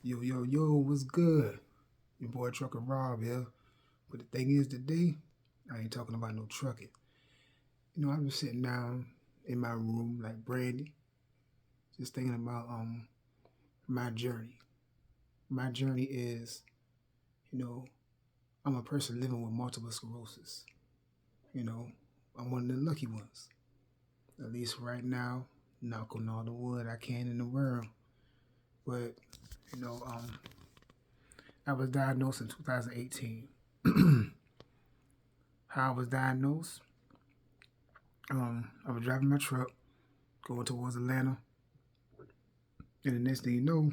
Yo, yo, yo, what's good? Your boy Trucker Rob here. But the thing is, today, I ain't talking about no trucking. I've been sitting down in my room like Brandy, just thinking about my journey. My journey is, you know, I'm a person living with multiple sclerosis. You know, I'm one of the lucky ones. At least right now, knock on all the wood I can in the world. But, you know, um, I was diagnosed in 2018. How I was diagnosed? I was driving my truck going towards Atlanta, and the next thing you know,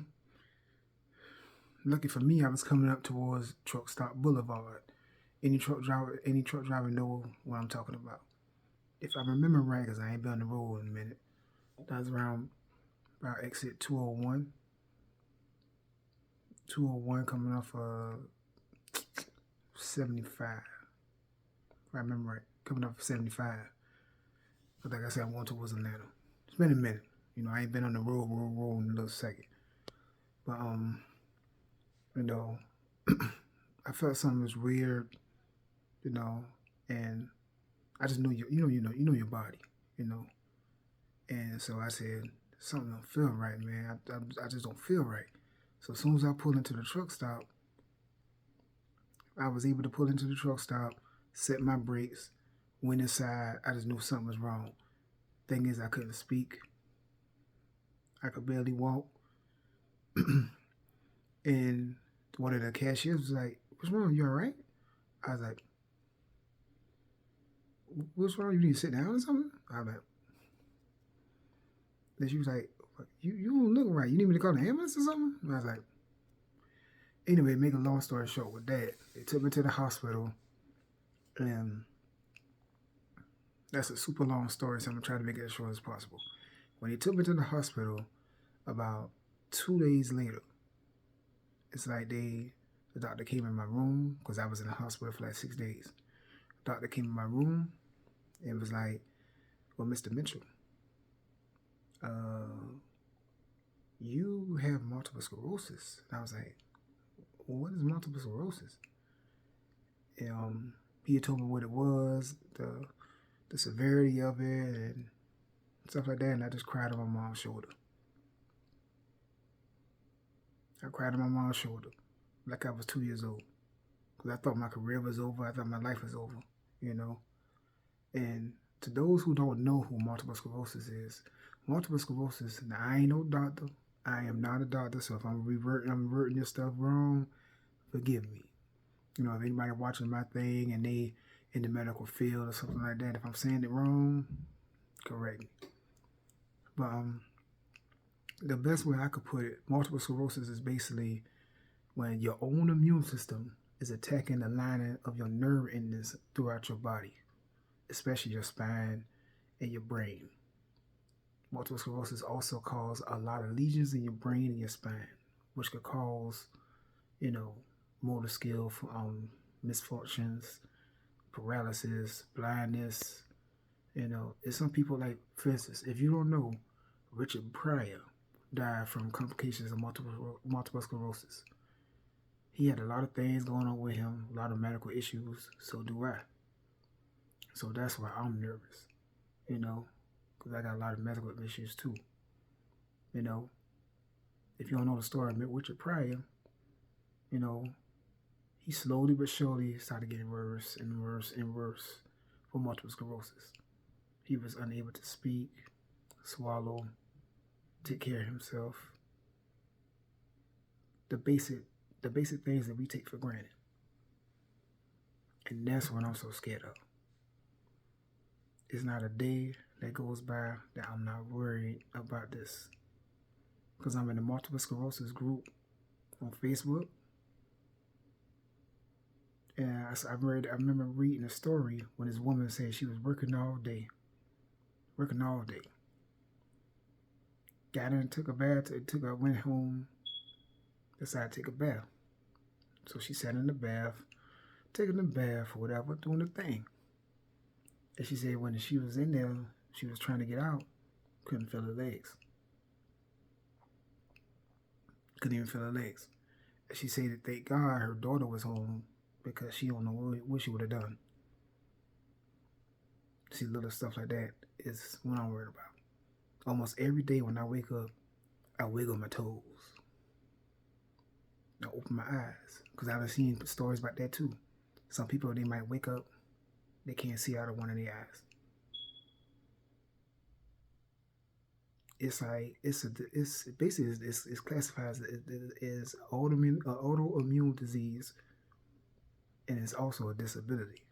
lucky for me, I was coming up towards Truck Stop Boulevard. Any truck driver know what I'm talking about. If I remember right, because I ain't been on the road in a minute, that was around about exit 201, 201 coming off 75. If I remember right, coming off 75. But like I said, I'm going towards Atlanta. It's been a minute. I ain't been on the road in a little second. But you know, I felt something was weird, you know, and I just knew you know your body, you know, and so I said something don't feel right, man. I just don't feel right. So as soon as I pulled into the truck stop, I was able to pull into the truck stop, set my brakes, went inside. I just knew something was wrong. Thing is, I couldn't speak. I could barely walk, and one of the cashiers was like, "What's wrong? You all right?" I was like, "What's wrong? You need to sit down or something?" I was like, then she was like, you don't look right. You need me to call the ambulance or something? And I was like, anyway, make a long story short with that, they took me to the hospital, and that's a super long story, so I'm gonna try to make it as short as possible. When they took me to the hospital, about 2 days later, it's like the doctor came in my room because I was in the hospital for like 6 days. The doctor came in my room and was like, "Well, Mr. Mitchell, uh, you have multiple sclerosis." And I was like, well, "What is multiple sclerosis?" And, he had told me what it was, the severity of it, and stuff like that. And I just cried on my mom's shoulder. I cried on my mom's shoulder like I was 2 years old because I thought my career was over. I thought my life was over, you know. And to those who don't know who multiple sclerosis is, multiple sclerosis. Now I ain't no doctor. I am not a doctor, so if I'm reverting your stuff wrong, forgive me. If anybody watching my thing and they in the medical field or something like that, if I'm saying it wrong, correct me. But the best way I could put it, multiple sclerosis is basically when your own immune system is attacking the lining of your nerve endings throughout your body, especially your spine and your brain. Multiple sclerosis also causes a lot of lesions in your brain and your spine, which could cause, you know, motor skill misfortunes, paralysis, blindness. It's some people like, for instance, if you don't know, Richard Pryor died from complications of multiple sclerosis. He had a lot of things going on with him, a lot of medical issues. So do I. So that's why I'm nervous, because I got a lot of medical issues too. You know, if you don't know the story of Richard Pryor, you know, he slowly but surely started getting worse and worse and worse for multiple sclerosis. He was unable to speak, swallow, take care of himself. The basic the basic things that we take for granted. And that's what I'm so scared of. It's not a day that goes by that I'm not worried about this. Because I'm in a multiple sclerosis group on Facebook. And I remember reading a story when this woman said she was working all day. Working all day. Got in, took a bath, went home, decided to take a bath. So she sat in the bath, taking the bath or whatever, doing the thing. And she said when she was in there, she was trying to get out, couldn't feel her legs. Couldn't even feel her legs. And she said that thank God her daughter was home because she don't know what she would have done. See, little stuff like that is what I'm worried about. Almost every day when I wake up, I wiggle my toes. I open my eyes because I've seen stories about that too. Some people, they might wake up, they can't see out of one of their eyes. It's like it's basically it's classified as autoimmune disease, and it's also a disability.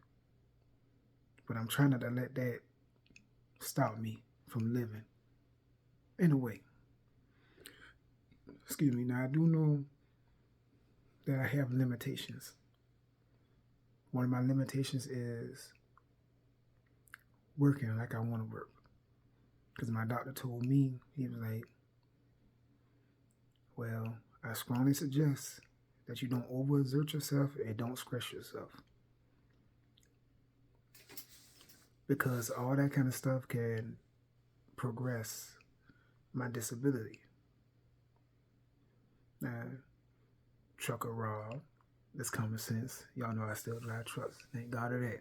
But I'm trying not to let that stop me from living. In a way, excuse me. Now I do know that I have limitations. One of my limitations is working like I want to work. Because my doctor told me, he was like, well, I strongly suggest that you don't overexert yourself and don't stress yourself. Because all that kind of stuff can progress my disability. Now, trucker Rob, that's common sense. Y'all know I still drive trucks. Thank God of that.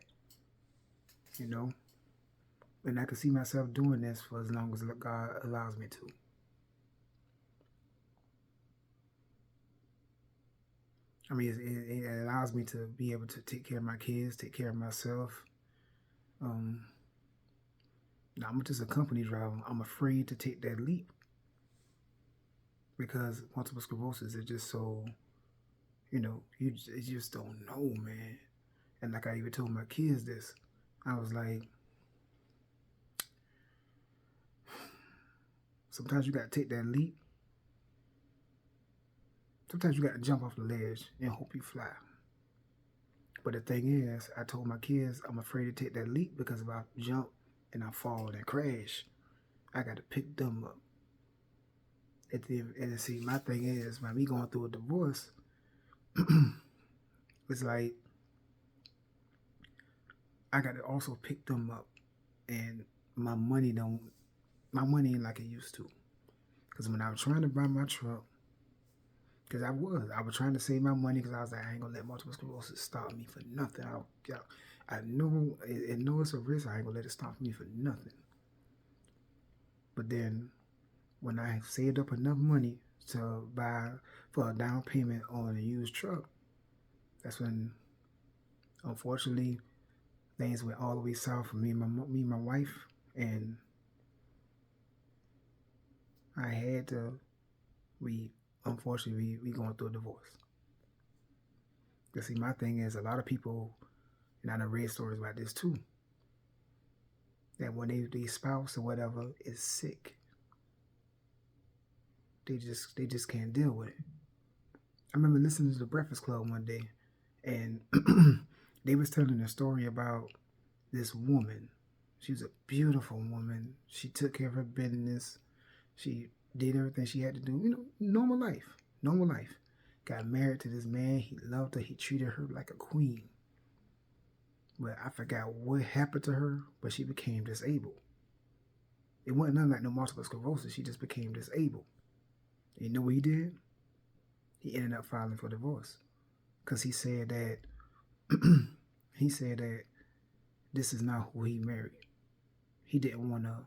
You know? And I can see myself doing this for as long as God allows me to. I mean, it allows me to be able to take care of my kids, take care of myself. Now, I'm just a company driver. I'm afraid to take that leap because multiple sclerosis is just so, you just don't know, man. And like I even told my kids this, I was like, sometimes you got to take that leap. Sometimes you got to jump off the ledge and hope you fly. But the thing is, I told my kids I'm afraid to take that leap because if I jump and I fall and crash, I got to pick them up. And see, my thing is, by me going through a divorce, it's like I got to also pick them up, and my money ain't like it used to. Because when I was trying to buy my truck, because I was trying to save my money because I was like, I ain't gonna let multiple sclerosis stop me for nothing. I know it's a risk. I ain't gonna let it stop me for nothing. But then when I saved up enough money to buy for a down payment on a used truck, that's when, unfortunately, things went all the way south for me and my wife, and I had to. Unfortunately, we going through a divorce. Because see, my thing is, a lot of people, and I done read stories about this too, that when their spouse or whatever is sick, they just can't deal with it. I remember listening to the Breakfast Club one day, and they was telling a story about this woman. She was a beautiful woman. She took care of her business. She did everything she had to do. Normal life. Got married to this man. He loved her. He treated her like a queen. But I forgot what happened to her, but she became disabled. It wasn't nothing like no multiple sclerosis. She just became disabled. You know what he did? He ended up filing for divorce. Because he said that this is not who he married. He didn't want to,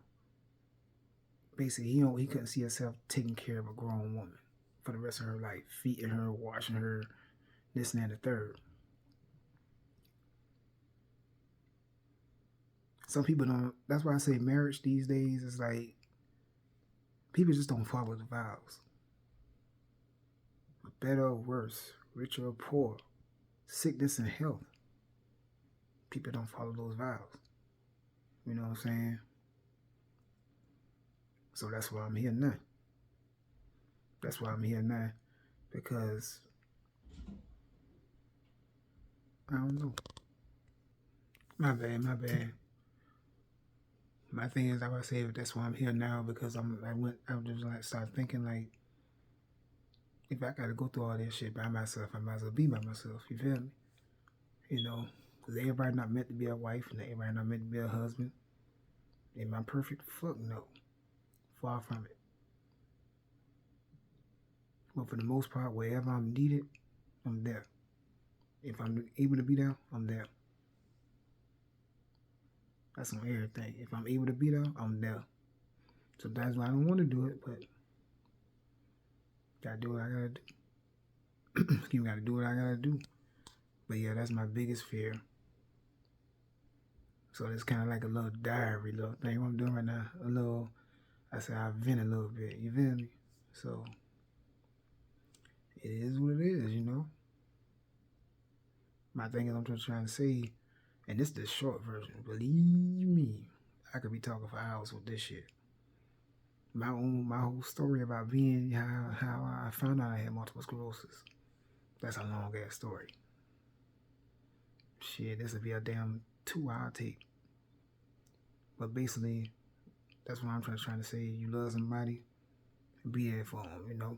basically, he couldn't see himself taking care of a grown woman for the rest of her life, feeding her, washing her, this and that, and the third. Some people don't, that's why I say marriage these days is like, people just don't follow the vows. Better or worse, rich or poor, sickness and health. People don't follow those vows. You know what I'm saying? So that's why I'm here now. Because I don't know. My bad. My thing is, I would say that's why I'm here now because I just like start thinking like, if I gotta go through all this shit by myself, I might as well be by myself. You feel me? Because everybody not meant to be a wife and everybody not meant to be a husband. Am I perfect? Fuck no. Far from it. But for the most part, wherever I'm needed, I'm there. If I'm able to be there, I'm there. That's on everything. If I'm able to be there, I'm there. Sometimes I don't want to do it, but gotta do what I gotta do. You gotta do what I gotta do. But yeah, that's my biggest fear. So it's kind of like a little diary, little thing I'm doing right now. I vent a little bit. You feel me? So it is what it is, you know. My thing is, I'm just trying to say, and this is the short version. Believe me, I could be talking for hours with this shit. My whole story about being how I found out I had multiple sclerosis. That's a long ass story. Shit, this would be a damn 2-hour tape. But basically, that's what I'm trying to say. You love somebody, be there for them, you know.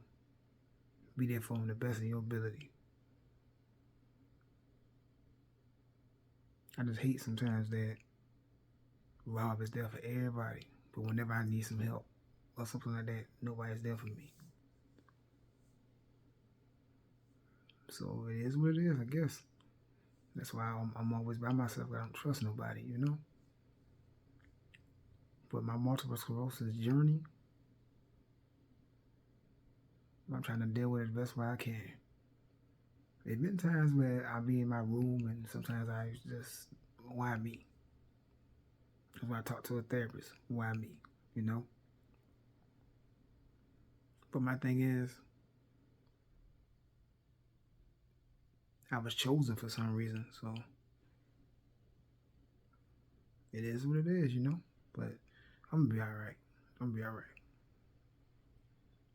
Be there for them the best of your ability. I just hate sometimes that Rob is there for everybody, but whenever I need some help or something like that, nobody's there for me. So it is what it is, I guess. That's why I'm always by myself. I don't trust nobody, you know. But my multiple sclerosis journey, I'm trying to deal with it the best way I can. There's been times where I'll be in my room and sometimes I just, why me? That's when I talk to a therapist, why me? You know? But my thing is, I was chosen for some reason, so it is what it is, you know? But I'm gonna be alright. I'm gonna be alright.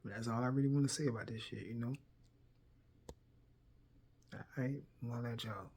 But that's all I really want to say about this shit, you know? Alright, I'm gonna let y'all.